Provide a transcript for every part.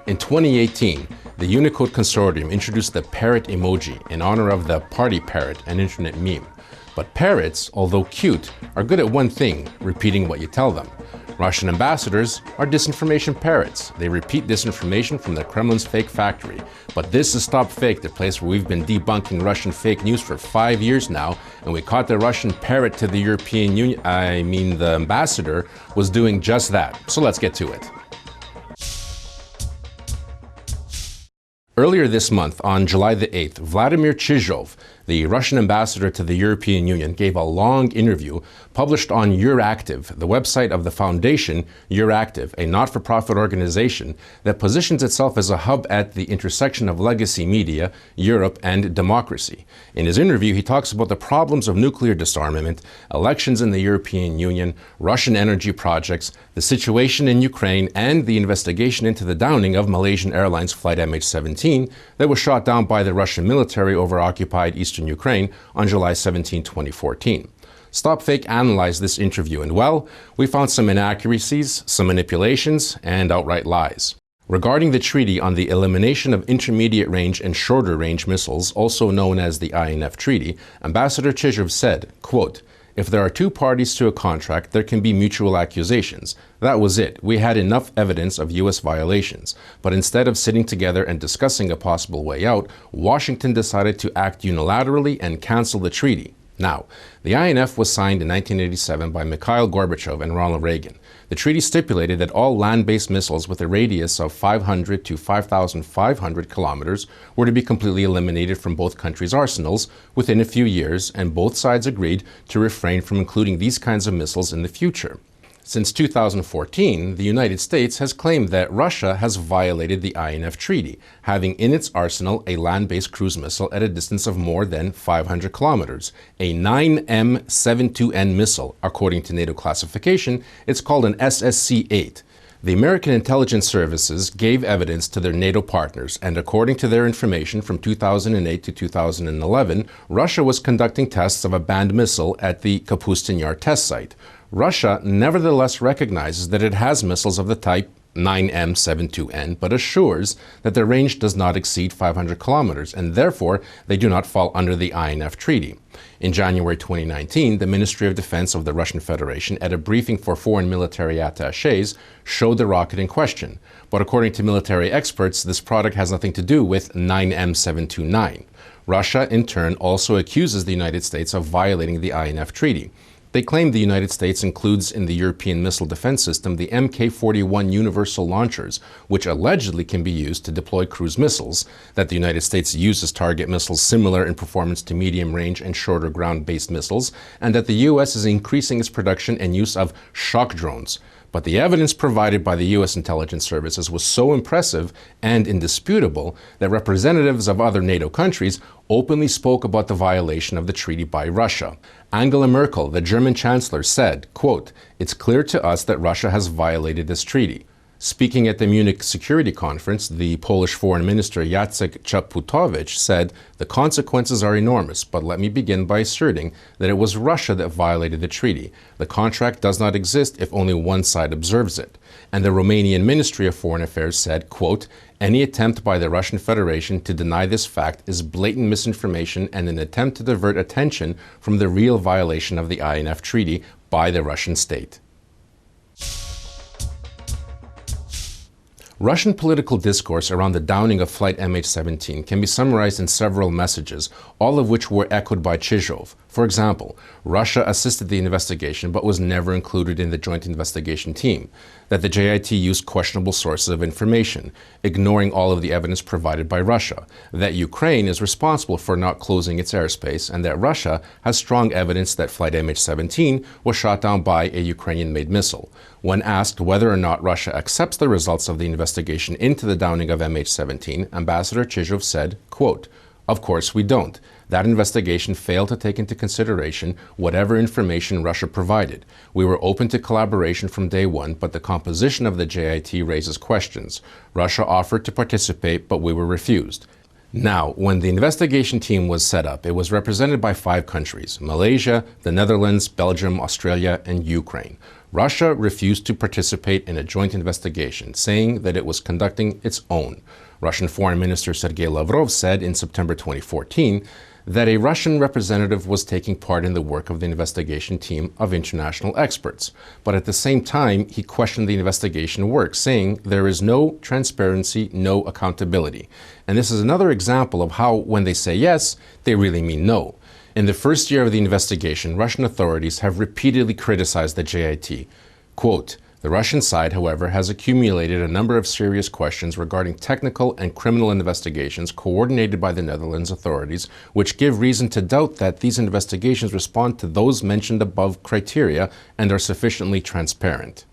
In 2018, the Unicode Consortium introduced the parrot emoji in honor of the party parrot, an internet meme. But parrots, although cute, are good at one thing: repeating what you tell them. Russian ambassadors are disinformation parrots. They repeat disinformation from the Kremlin's fake factory. But this is StopFake, the place where we've been debunking Russian fake news for 5 years now, and we caught the Russian parrot to the European Union, the ambassador, was doing just that. So let's get to it. Earlier this month, on July the 8th, Vladimir Chizhov, the Russian ambassador to the European Union, gave a long interview published on Euractiv, the website of the foundation Euractiv, a not-for-profit organization that positions itself as a hub at the intersection of legacy media, Europe, and democracy. In his interview, he talks about the problems of nuclear disarmament, elections in the European Union, Russian energy projects, the situation in Ukraine, and the investigation into the downing of Malaysian Airlines flight MH17 that was shot down by the Russian military over occupied eastern Ukraine on July 17, 2014. StopFake analyzed this interview, and well, we found some inaccuracies, some manipulations, and outright lies. Regarding the treaty on the elimination of intermediate-range and shorter-range missiles, also known as the INF Treaty, Ambassador Chizhov said, quote, "If there are two parties to a contract, there can be mutual accusations. That was it. We had enough evidence of U.S. violations. But instead of sitting together and discussing a possible way out, Washington decided to act unilaterally and cancel the treaty." Now, the INF was signed in 1987 by Mikhail Gorbachev and Ronald Reagan. The treaty stipulated that all land-based missiles with a radius of 500 to 5,500 kilometers were to be completely eliminated from both countries' arsenals within a few years, and both sides agreed to refrain from including these kinds of missiles in the future. Since 2014, the United States has claimed that Russia has violated the INF Treaty, having in its arsenal a land-based cruise missile at a distance of more than 500 kilometers, a 9M72N missile. According to NATO classification, it's called an SSC-8. The American intelligence services gave evidence to their NATO partners, and according to their information from 2008 to 2011, Russia was conducting tests of a banned missile at the Kapustin Yar test site. Russia nevertheless recognizes that it has missiles of the type 9M72N, but assures that their range does not exceed 500 kilometers, and therefore they do not fall under the INF Treaty. In January 2019, the Ministry of Defense of the Russian Federation, at a briefing for foreign military attachés, showed the rocket in question. But according to military experts, this product has nothing to do with 9M729. Russia, in turn, also accuses the United States of violating the INF Treaty. They claim the United States includes in the European missile defense system the Mk-41 universal launchers, which allegedly can be used to deploy cruise missiles, that the United States uses target missiles similar in performance to medium-range and shorter ground-based missiles, and that the U.S. is increasing its production and use of shock drones. But the evidence provided by the U.S. intelligence services was so impressive and indisputable that representatives of other NATO countries openly spoke about the violation of the treaty by Russia. Angela Merkel, the German chancellor, said, quote, "It's clear to us that Russia has violated this treaty." Speaking at the Munich Security Conference, the Polish Foreign Minister Jacek Czaputowicz said, "The consequences are enormous, but let me begin by asserting that it was Russia that violated the treaty. The contract does not exist if only one side observes it." And the Romanian Ministry of Foreign Affairs said, quote, "Any attempt by the Russian Federation to deny this fact is blatant misinformation and an attempt to divert attention from the real violation of the INF Treaty by the Russian state." Russian political discourse around the downing of Flight MH17 can be summarized in several messages, all of which were echoed by Chizhov. For example, Russia assisted the investigation but was never included in the joint investigation team, that the JIT used questionable sources of information, ignoring all of the evidence provided by Russia, that Ukraine is responsible for not closing its airspace, and that Russia has strong evidence that Flight MH17 was shot down by a Ukrainian-made missile. When asked whether or not Russia accepts the results of the investigation into the downing of MH17, Ambassador Chizhov said, quote, "Of course we don't. That investigation failed to take into consideration whatever information Russia provided. We were open to collaboration from day one, but the composition of the JIT raises questions. Russia offered to participate, but we were refused." Now, when the investigation team was set up, it was represented by 5 countries: Malaysia, the Netherlands, Belgium, Australia, and Ukraine. Russia refused to participate in a joint investigation, saying that it was conducting its own. Russian Foreign Minister Sergei Lavrov said in September 2014 that a Russian representative was taking part in the work of the investigation team of international experts. But at the same time, he questioned the investigation work, saying there is no transparency, no accountability. And this is another example of how, when they say yes, they really mean no. In the first year of the investigation, Russian authorities have repeatedly criticized the JIT. Quote, "The Russian side, however, has accumulated a number of serious questions regarding technical and criminal investigations coordinated by the Netherlands authorities, which give reason to doubt that these investigations respond to those mentioned above criteria and are sufficiently transparent."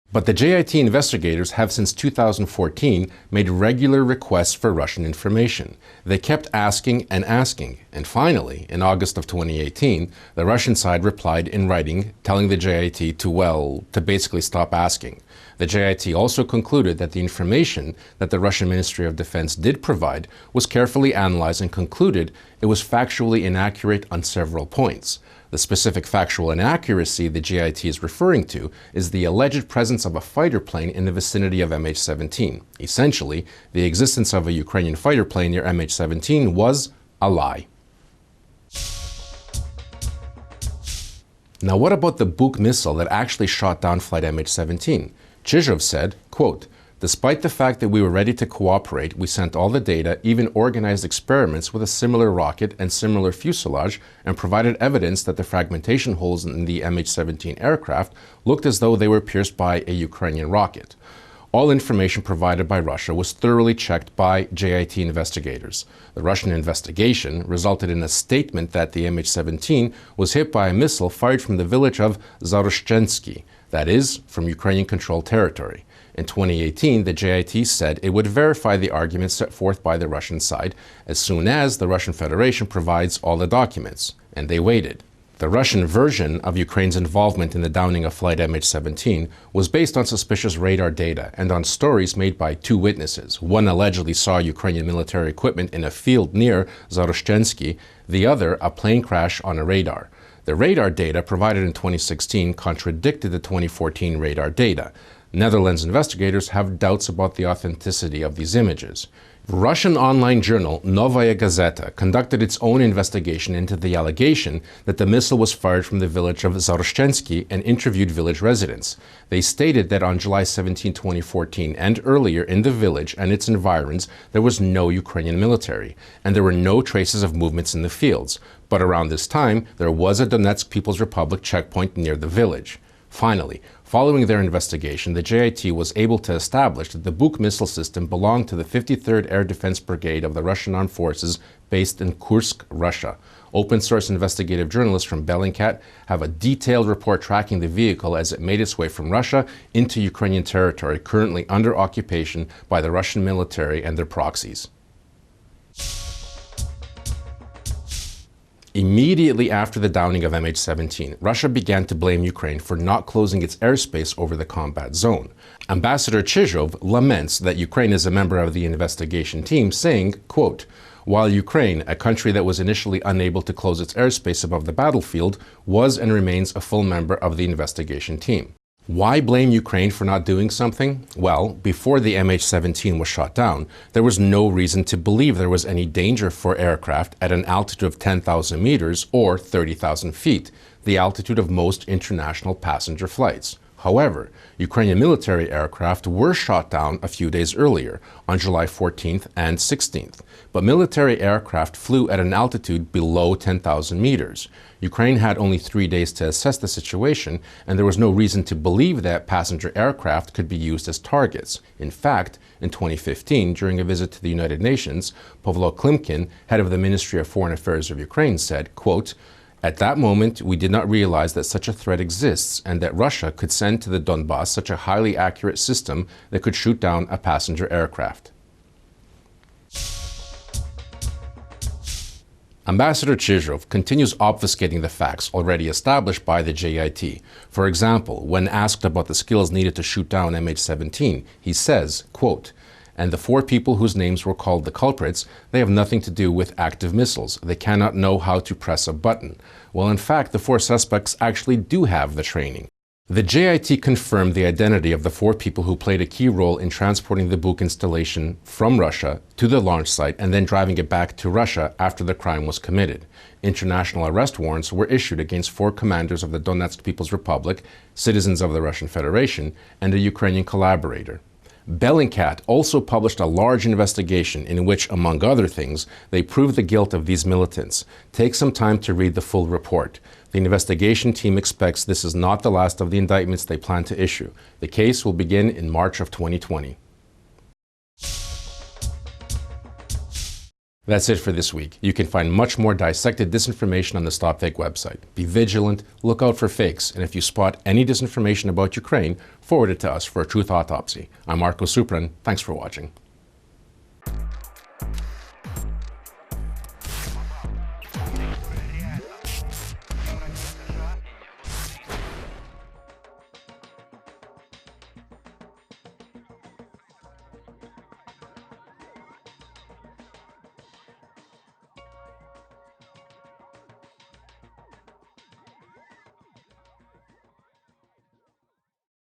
But the JIT investigators have since 2014 made regular requests for Russian information. They kept asking, and finally, in August of 2018, the Russian side replied in writing, telling the JIT to basically stop asking. The JIT also concluded that the information that the Russian Ministry of Defense did provide was carefully analyzed and concluded it was factually inaccurate on several points. The specific factual inaccuracy the JIT is referring to is the alleged presence of a fighter plane in the vicinity of MH17. Essentially, the existence of a Ukrainian fighter plane near MH17 was a lie. Now, what about the Buk missile that actually shot down flight MH17? Chizhov said, quote, "Despite the fact that we were ready to cooperate, we sent all the data, even organized experiments with a similar rocket and similar fuselage, and provided evidence that the fragmentation holes in the MH17 aircraft looked as though they were pierced by a Ukrainian rocket. All information provided by Russia was thoroughly checked by JIT investigators. The Russian investigation resulted in a statement that the MH17 was hit by a missile fired from the village of Zaroshchensky, that is, from Ukrainian-controlled territory. In 2018, the JIT said it would verify the arguments set forth by the Russian side as soon as the Russian Federation provides all the documents, and they waited. The Russian version of Ukraine's involvement in the downing of flight MH17 was based on suspicious radar data and on stories made by two witnesses. One allegedly saw Ukrainian military equipment in a field near Zaroshchensky, the other a plane crash on a radar. The radar data provided in 2016 contradicted the 2014 radar data. Netherlands investigators have doubts about the authenticity of these images. Russian online journal Novaya Gazeta conducted its own investigation into the allegation that the missile was fired from the village of Zaroshchensky and interviewed village residents. They stated that on July 17, 2014 and earlier in the village and its environs there was no Ukrainian military, and there were no traces of movements in the fields. But around this time, there was a Donetsk People's Republic checkpoint near the village. Finally, following their investigation, the JIT was able to establish that the Buk missile system belonged to the 53rd Air Defense Brigade of the Russian Armed Forces based in Kursk, Russia. Open-source investigative journalists from Bellingcat have a detailed report tracking the vehicle as it made its way from Russia into Ukrainian territory currently under occupation by the Russian military and their proxies. Immediately after the downing of MH17, Russia began to blame Ukraine for not closing its airspace over the combat zone. Ambassador Chizhov laments that Ukraine is a member of the investigation team, saying, quote, "While Ukraine, a country that was initially unable to close its airspace above the battlefield, was and remains a full member of the investigation team." Why blame Ukraine for not doing something? Well, before the MH17 was shot down, there was no reason to believe there was any danger for aircraft at an altitude of 10,000 meters or 30,000 feet, the altitude of most international passenger flights. However, Ukrainian military aircraft were shot down a few days earlier, on July 14th and 16th. But military aircraft flew at an altitude below 10,000 meters. Ukraine had only 3 days to assess the situation, and there was no reason to believe that passenger aircraft could be used as targets. In fact, in 2015, during a visit to the United Nations, Pavlo Klimkin, head of the Ministry of Foreign Affairs of Ukraine, said, quote, "At that moment, we did not realize that such a threat exists and that Russia could send to the Donbass such a highly accurate system that could shoot down a passenger aircraft." Ambassador Chizhov continues obfuscating the facts already established by the JIT. For example, when asked about the skills needed to shoot down MH17, he says, quote, "And the 4 people whose names were called the culprits, they have nothing to do with active missiles. They cannot know how to press a button." Well, in fact, the 4 suspects actually do have the training. The JIT confirmed the identity of the 4 people who played a key role in transporting the Buk installation from Russia to the launch site and then driving it back to Russia after the crime was committed. International arrest warrants were issued against 4 commanders of the Donetsk People's Republic, citizens of the Russian Federation, and a Ukrainian collaborator. Bellingcat also published a large investigation in which, among other things, they proved the guilt of these militants. Take some time to read the full report. The investigation team expects this is not the last of the indictments they plan to issue. The case will begin in March of 2020. That's it for this week. You can find much more dissected disinformation on the StopFake website. Be vigilant, look out for fakes, and if you spot any disinformation about Ukraine, forward it to us for a truth autopsy. I'm Marko Suprun. Thanks for watching.